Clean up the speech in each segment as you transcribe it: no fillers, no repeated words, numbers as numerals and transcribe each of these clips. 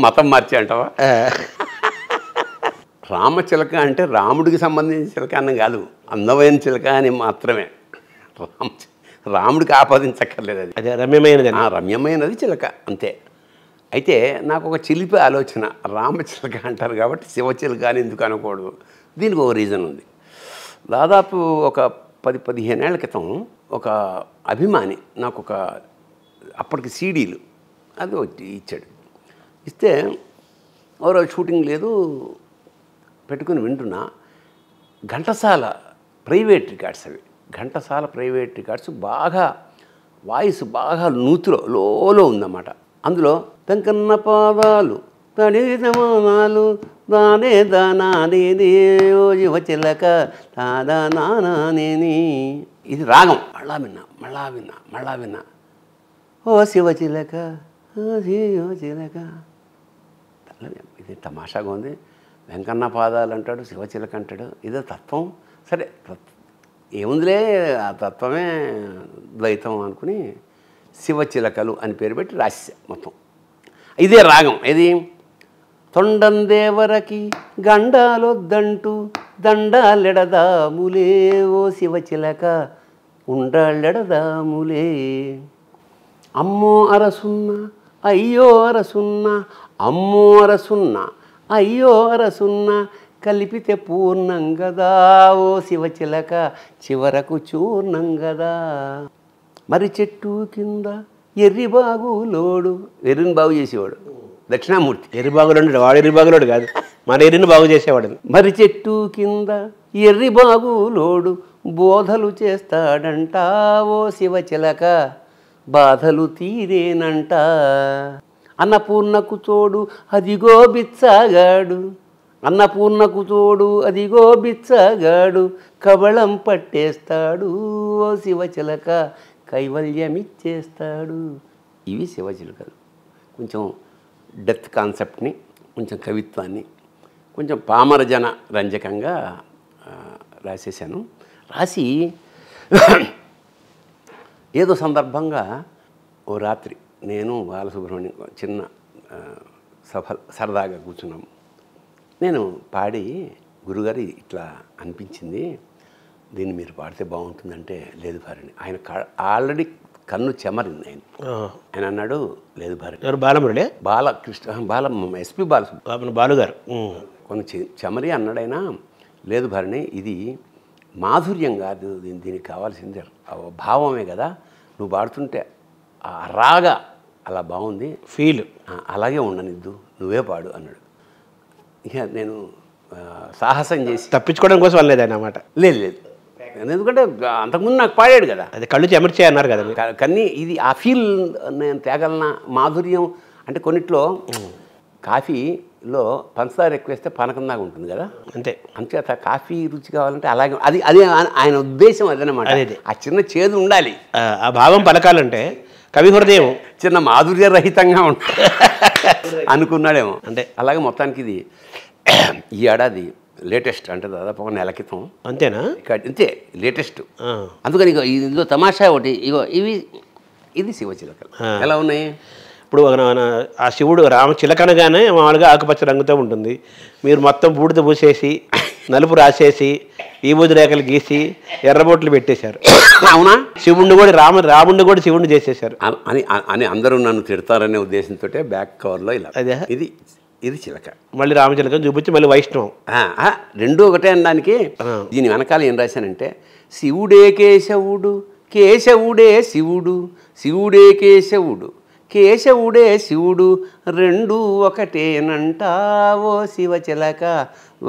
మతం మార్చి అంటావా? రామచిలక అంటే రాముడికి సంబంధించిన చిలక అన్నం కాదు, అందమైన చిలక అని మాత్రమే. రాముడికి ఆపాదించక్కర్లేదు అది. అదే రమ్యమైనది, రమ్యమైనది చిలక అంతే. అయితే నాకు ఒక చిలిపి ఆలోచన, రామచిలక అంటారు కాబట్టి శివచిలక అని ఎందుకు అనకూడదు? దీనికి ఒక రీజన్ ఉంది. దాదాపు ఒక 10-15 ఏళ్ల క్రితం ఒక అభిమాని నాకు ఒక అప్పటికి సీడీలు అది ఒకటి ఇచ్చాడు. ఇస్తే ఎవరో షూటింగ్ లేదు పెట్టుకుని వింటున్నా. ఘంటసాల ప్రైవేట్ రికార్డ్స్ అవి, ఘంటసాల ప్రైవేట్ రికార్డ్స్ బాగా వాయిస్ బాగా నూతిలో లోలో ఉందన్నమాట. అందులో వెంకన్న పాదాలు తడిదమానాలు దానే దానానే ఓ యువ చిలక దాదా నానేని, ఇది రాగం. మళ్ళా విన్నా ఓ శివ చిలక ఓ శివ చిలక. ఇది తమాషాగా ఉంది. వెంకన్న పాదాలు అంటాడు, శివచిలక అంటాడు, ఇదో తత్వం. సరే ఏముందిలే, ఆ తత్వమే ద్వైతం అనుకుని శివచిలకలు అని పేరు పెట్టి రాసా మొత్తం. ఇదే రాగం. ఇది తొండందేవరకి గండాలొద్దంటూ దండాలెడదాములే ఓ శివచిలక ఉండాలెడదాములే. అమ్మో అరసున్న అయ్యో అరసున్న, అమ్మో అరసున్న అయ్యో అరసున్న, కలిపితే పూర్ణం గదా ఓ శివచిలక చివరకు చూర్ణం గదా. మరి చెట్టు కింద ఎర్రిబాగులోడు, ఎర్రిని బాగు చేసేవాడు దక్షిణామూర్తి. ఎర్రిబాగులోడు వాడు, ఎర్రిబాగులోడు కాదు, మన ఎర్రిని బాగు చేసేవాడు. మరి చెట్టు కింద ఎర్రిబాగులోడు బోధలు చేస్తాడంట ఓ శివచిలక బాధలు తీరేనంట. అన్నపూర్ణకు తోడు అదిగో బిచ్చగాడు, అన్నపూర్ణకు తోడు అదిగో బిచ్చగాడు కబళం పట్టేస్తాడు ఓ శివచిలక కైవల్యమిచ్చేస్తాడు. ఇవి శివచిలకలు. కొంచెం డెత్ కాన్సెప్ట్ని, కొంచెం కవిత్వాన్ని, కొంచెం పామరజన రంజకంగా రాసేసాను. రాసి ఏదో సందర్భంగా ఓ రాత్రి నేను బాలసుబ్రహ్మణ్యం చిన్న సభ సరదాగా కూర్చున్నాము. నేను పాడి, గురుగారు ఇట్లా అనిపించింది, దీన్ని మీరు పాడితే బాగుంటుందంటే, లేదు భారణి. ఆయన ఆల్రెడీ కన్ను చెమరింది. ఆయన అన్నాడు, లేదు భారణి. బాలమురళి, బాలకృష్ణ, ఎస్పి బాలుగారు కొంచెం చెమరి అన్నాడు ఆయన. లేదు భారణి, ఇది మాధుర్యం కాదు, దీనికి కావాల్సిందే భావమే కదా, నువ్వు పాడుతుంటే ఆ రాగా అలా బాగుంది, ఫీల్ అలాగే ఉండనిద్దు, నువ్వే పాడు అన్నాడు. ఇక నేను సాహసం చేసి తప్పించుకోవడం కోసం అనలేదు ఆయన అన్నమాట. లేదు, ఎందుకంటే అంతకుముందు నాకు పాడాడు కదా, అది కళ్ళు చెమర్చే అన్నారు కదా. కానీ ఇది ఆ ఫీల్ నేను తేగలన. మాధుర్యం అంటే కొన్నిట్లో కాఫీలో పంచదార ఎక్కువ వేస్తే పానకం దాకా ఉంటుంది కదా, అంతే. అంచేత కాఫీ రుచి కావాలంటే అలాగే అదే ఆయన ఉద్దేశం అదనమాట. ఆ చిన్న చేదు ఉండాలి, ఆ భావం పలకాలంటే కవి హృదయం చిన్న మాధుర్య రహితంగా ఉంటుంది అనుకున్నాడేమో. అంటే అలాగే మొత్తానికి ఇది ఈ ఏడాది లేటెస్ట్, అంటే దాదాపు ఒక నెల క్రితం. అంతేనా? అంతే లేటెస్ట్. అందుకని ఇగో ఇదిగో తమాషా ఒకటి, ఇగో ఇది శివచిలకలు ఎలా ఉన్నాయి. ఇప్పుడు ఆ శివుడు రామచిలకనగానే మామూలుగా ఆకుపచ్చ రంగుతో ఉంటుంది. మీరు మొత్తం బూడిద పూసేసి నలుపు రాసేసి విభూది రేఖలు గీసి ఎర్రబొట్లు పెట్టేశారు. అవునా? శివుణ్ణి కూడా రాముడిని కూడా శివుణ్ణి చేసేశారు అని అందరూ నన్ను తిడతారనే ఉద్దేశంతో బ్యాక్ కవర్లో ఇలా అదే ఇది చిలక, మళ్ళీ రామచిలకని చూపించి మళ్ళీ వైష్ణవం రెండూ ఒకటే అనడానికి. దీని వెనకాల ఏం రాశానంటే, శివుడే కేశవుడు, కేశవుడే శివుడు, శివుడే కేశవుడు, కేశవుడే శివుడు, రెండు ఒకటేనంట ఓ శివచిలక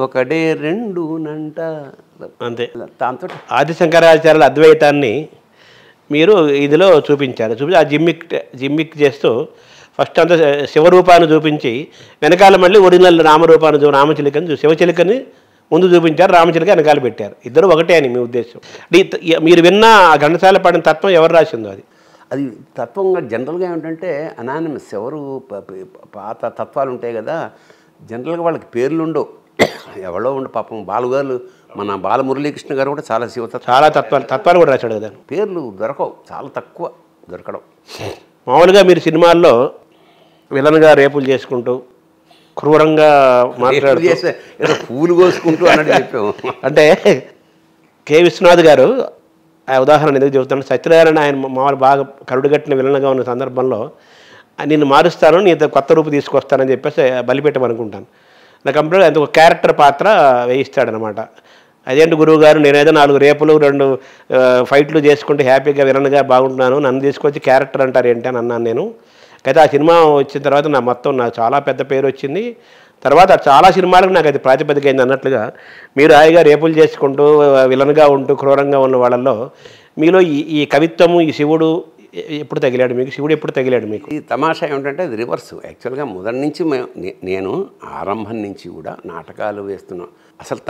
ఒకడే రెండునంట. అంతే. దాంతో ఆది శంకరాచార్యుల అద్వైతాన్ని మీరు ఇదిలో చూపించారు. ఆ జిమ్మిక్ చేస్తూ ఫస్ట్ అంతా శివరూపాన్ని చూపించి వెనకాల మళ్ళీ ఒరిజినల్ రామచిలకని శివచిలకని ముందు చూపించారు, రామచిలక వెనకాల పెట్టారు. ఇద్దరు ఒకటే అని మీ ఉద్దేశం? మీరు విన్న ఘంటసాల పాడిన తత్వం ఎవరు రాసిందో అది తత్వంగా జనరల్గా ఏమిటంటే అనానిమస్. ఎవరు పాత తత్వాలు ఉంటాయి కదా, జనరల్గా వాళ్ళకి పేర్లు ఉండవు, ఎవరో ఉండు. పాపం బాలుగారు, మన బాలమురళీకృష్ణ గారు కూడా చాలా చాలా తత్వాలు కూడా రాశాడు కదా. పేర్లు దొరకవు, చాలా తక్కువ దొరకడం. మామూలుగా మీరు సినిమాల్లో విలన్గా రేపులు చేసుకుంటూ క్రూరంగా మాట్లాడుతూ చేస్తే ఏదో పూలు కోసుకుంటూ అన్నట్టు చెప్పాము. అంటే కె. విశ్వనాథ్ గారు ఆ ఉదాహరణ ఎందుకు చెబుతాను, సత్యనారాయణ ఆయన మామూలు బాగా కరుడుగట్టిన విలన్గా ఉన్న సందర్భంలో నిన్ను మారుస్తాను, నీతో కొత్త రూపు తీసుకొస్తానని చెప్పేసి బలిపెట్టమనుకుంటాను. నాకు కంప్లీట్ అది ఒక క్యారెక్టర్ పాత్ర వేయిస్తాడనమాట. అదేంటి గురువు గారు, నేనేదో 4 రేపులు 2 ఫైట్లు చేసుకుంటే హ్యాపీగా విలన్గా బాగుంటున్నాను, నన్ను తీసుకొచ్చి క్యారెక్టర్ అంటారు ఏంటి అని అన్నాను నేను. అయితే ఆ సినిమా వచ్చిన తర్వాత నాకు చాలా పెద్ద పేరు వచ్చింది. తర్వాత చాలా సినిమాలకు నాకు అది ప్రాతిపదిక అయింది అన్నట్లుగా మీరు హాయిగా రేపులు చేసుకుంటూ విలన్గా ఉంటూ క్రూరంగా ఉన్న వాళ్ళల్లో మీలో ఈ కవిత్వము, ఈ శివుడు ఎప్పుడు తగిలాడు మీకు? శివుడు ఎప్పుడు తగిలాడు మీకు? ఈ తమాషా ఏమిటంటే అది రివర్స్. యాక్చువల్గా మొదటి నుంచి నేను ఆరంభం నుంచి కూడా నాటకాలు వేస్తున్నాను. అసలు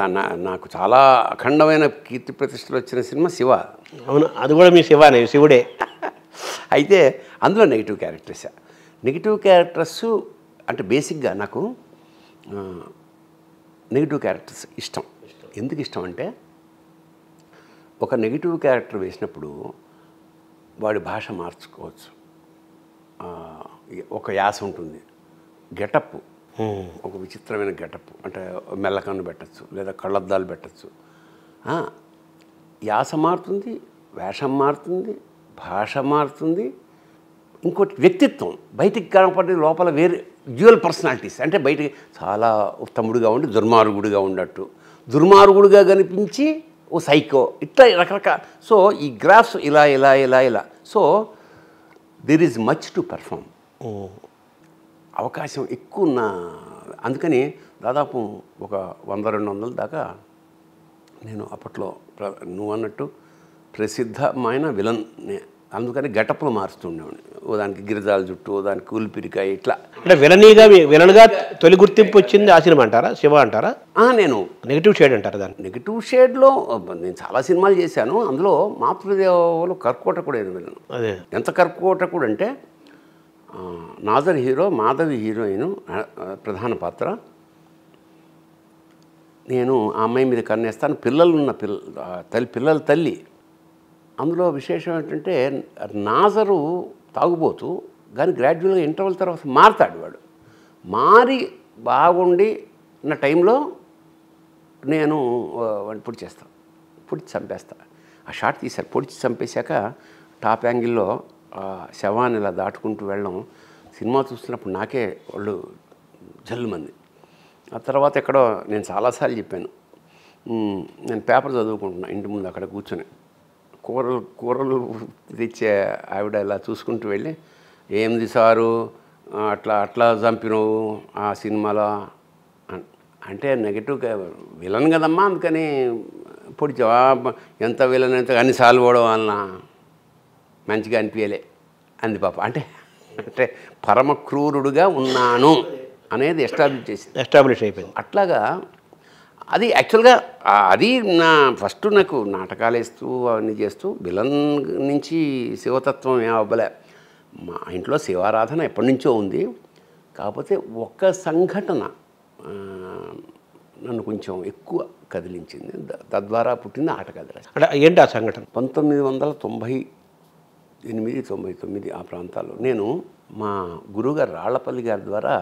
నాకు చాలా అఖండమైన కీర్తి ప్రతిష్టలు వచ్చిన సినిమా శివ. అవును, అది కూడా మీ శివానే, శివుడే. అయితే అందులో నెగిటివ్ క్యారెక్టర్స్ అంటే బేసిక్గా నాకు నెగిటివ్ క్యారెక్టర్స్ ఇష్టం. ఎందుకు ఇష్టం అంటే ఒక నెగిటివ్ క్యారెక్టర్ వేసినప్పుడు వాడి భాష మార్చుకోవచ్చు, ఒక యాస ఉంటుంది, గెటప్ ఒక విచిత్రమైన గెటప్, అంటే మెల్లకన్ను పెట్టచ్చు లేదా కళ్ళద్దాలు పెట్టచ్చు. యాస మారుతుంది, వేషం మారుతుంది, భాష మారుతుంది. ఇంకోటి వ్యక్తిత్వం బయటికి కనపడే లోపల వేరే డ్యూయల్ పర్సనాలిటీస్. అంటే బయటికి చాలా ఉత్తముడిగా ఉండి దుర్మార్గుడిగా ఉన్నట్టు, దుర్మార్గుడిగా కనిపించి ఓ సైకో, ఇట్లా రకరకాల. సో ఈ గ్రాఫ్స్ ఇలా so there is much to perform, అవకాశం ఎక్కువ ఉన్న. అందుకని దాదాపు ఒక 100-200 దాకా నేను అప్పట్లో నువ్వు అన్నట్టు ప్రసిద్ధమైన విలన్. అందుకని గెటప్లు మారుస్తుండేవాడిని. ఓ దానికి గిరిజాల జుట్టు, ఓ దానికి కూలిపిరికాయ, ఇట్లా. అంటే విలన్గా తొలి గుర్తింపు వచ్చింది ఆ సినిమా అంటారా, శివ అంటారా? నేను నెగిటివ్ షేడ్ అంటారా దాన్ని? నెగిటివ్ షేడ్లో నేను చాలా సినిమాలు చేశాను. అందులో మాతృదేవలో కర్కోటకుడు విలన్. అదే ఎంత కర్కోటకుడు అంటే నాజర్ హీరో, మాధవి హీరోయిన్, ప్రధాన పాత్ర. నేను ఆ అమ్మాయి మీద కన్నేస్తాను, పిల్లల తల్లి. అందులో విశేషం ఏంటంటే నాజరు తాగుబోతు, కానీ గ్రాడ్యువల్గా ఇంటర్వల్ తర్వాత మారుతాడు. వాడు మారి బాగుండి ఉన్న టైంలో నేను వాడిని పొడిచి చంపేస్తా. ఆ షాట్ తీశారు. పొడిచి చంపేశాక టాప్ యాంగిల్లో శవాన్ని ఇలా దాటుకుంటూ వెళ్ళడం, సినిమా చూస్తున్నప్పుడు నాకే వాళ్ళు జల్లుమంది. ఆ తర్వాత ఎక్కడో నేను చాలాసార్లు చెప్పాను, నేను పేపర్ చదువుకుంటున్నా ఇంటి ముందు అక్కడ కూర్చొని, కూరలు తెచ్చే ఆవిడ ఇలా చూసుకుంటూ వెళ్ళి, ఏంది సారు అట్లా చంపినవు ఆ సినిమాలో అంటే, నెగిటివ్ విలన్ కదమ్మా, అందుకని పొడిచావా, ఎంత విలన్ ఎంత అన్నిసార్లు పోవడం వలన మంచిగా అనిపించలే అంది పాప. అంటే పరమ క్రూరుడుగా ఉన్నాను అనేది ఎస్టాబ్లిష్ అయిపోయింది. అట్లాగా అది యాక్చువల్గా అది ఫస్ట్ నాకు నాటకాలు వేస్తూ అవన్నీ చేస్తూ విలన్ నుంచి శివతత్వం ఏం అవ్వలే. మా ఇంట్లో శివారాధన ఎప్పటి నుంచో ఉంది. కాకపోతే ఒక్క సంఘటన నన్ను కొంచెం ఎక్కువ కదిలించింది. తద్వారా పుట్టింది ఆటకథ. అంటే ఏంటి ఆ సంఘటన? 1998-99 ఆ ప్రాంతాల్లో నేను మా గురువుగారు రాళ్లపల్లి గారి ద్వారా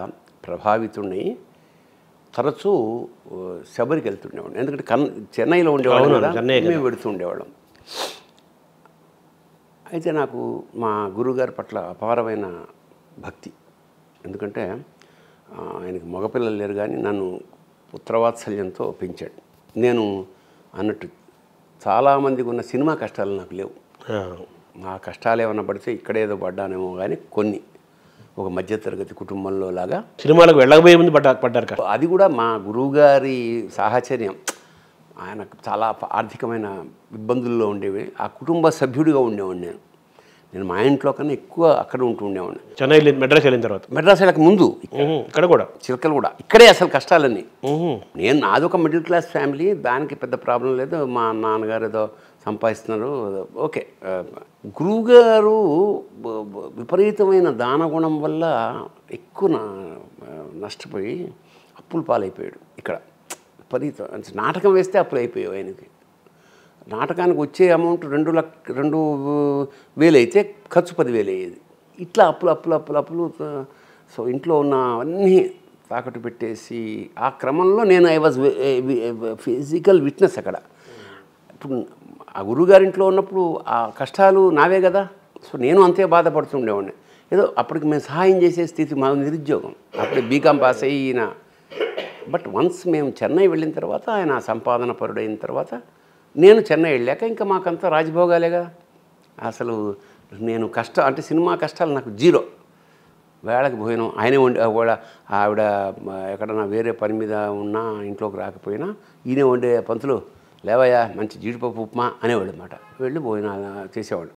ప్రభావితుడిని తరచూ శబరికి వెళ్తుండేవాడు. ఎందుకంటే చెన్నైలో ఉండేవాళ్ళం కదా, మేము వెడుతుండేవాళ్ళం. అయితే నాకు మా గురువుగారి పట్ల అపారమైన భక్తి. ఎందుకంటే ఆయనకి మగపిల్లలు లేరు, కానీ నన్ను పుత్రవాత్సల్యంతో పెంచాడు. నేను అన్నట్టు చాలామందికి ఉన్న సినిమా కష్టాలు నాకు లేవు. ఆ కష్టాలు ఏమన్నా పడితే ఇక్కడేదో పడ్డానేమో, కానీ కొన్ని ఒక మధ్యతరగతి కుటుంబంలో లాగా సినిమాలకు వెళ్ళకపోయే ముందు పడ్డారు. అది కూడా మా గురువుగారి సాహచర్యం. ఆయనకు చాలా ఆర్థికమైన ఇబ్బందుల్లో ఉండేవి. ఆ కుటుంబ సభ్యుడిగా ఉండేవాడిని. నేను మా ఇంట్లో కన్నా ఎక్కువ అక్కడ ఉంటూ ఉండేవాడిని. చెన్నై మెడ్రాస్ వెళ్ళిన తర్వాత, మెడ్రాస్ వెళ్ళక ముందు ఇక్కడ కూడా చిలకలు కూడా ఇక్కడే అసలు కష్టాలన్నీ. నాది ఒక మిడిల్ క్లాస్ ఫ్యామిలీ, దానికి పెద్ద ప్రాబ్లం లేదు. మా నాన్నగారు ఏదో సంపాదిస్తున్నారు, ఓకే. గురువుగారు విపరీతమైన దానగుణం వల్ల ఎక్కువ నష్టపోయి అప్పుల పాలైపోయాడు. ఇక్కడ విపరీతం నాటకం వేస్తే అప్పులు అయిపోయావు ఆయనకి. నాటకానికి వచ్చే అమౌంట్ 2,000 అయితే ఖర్చు 10,000 అయ్యేది. ఇట్లా అప్పులు. సో ఇంట్లో ఉన్న అన్నీ తాకట్టు పెట్టేసి ఆ క్రమంలో నేను ఐ వాజ్ ఫిజికల్ విట్నెస్ అక్కడ. ఇప్పుడు ఆ గురువుగారింట్లో ఉన్నప్పుడు ఆ కష్టాలు నావే కదా. సో నేను అంతే బాధపడుతుండేవాడిని. ఏదో అప్పటికి మేము సహాయం చేసే స్థితి, మా నిరుద్యోగం, అప్పుడే బీకాం పాస్ అయిన. బట్ వన్స్ మేము చెన్నై వెళ్ళిన తర్వాత, ఆయన సంపాదన పరుడైన తర్వాత, నేను చెన్నై వెళ్ళాక ఇంకా మాకంతా రాజభోగాలే కదా. అసలు నేను అంటే సినిమా కష్టాలు నాకు జీరో. వేళకి భోజనం ఆయనే వండి, ఆవిడ ఎక్కడన్నా వేరే పని మీద ఉన్నా ఇంట్లోకి రాకపోయినా ఈయనే వండే, పంతులు లేవయ్యా మంచి జీడిపప్పు ఉప్మా అనేవాడు అన్నమాట. వెళ్ళి భోజనం చేసేవాడు.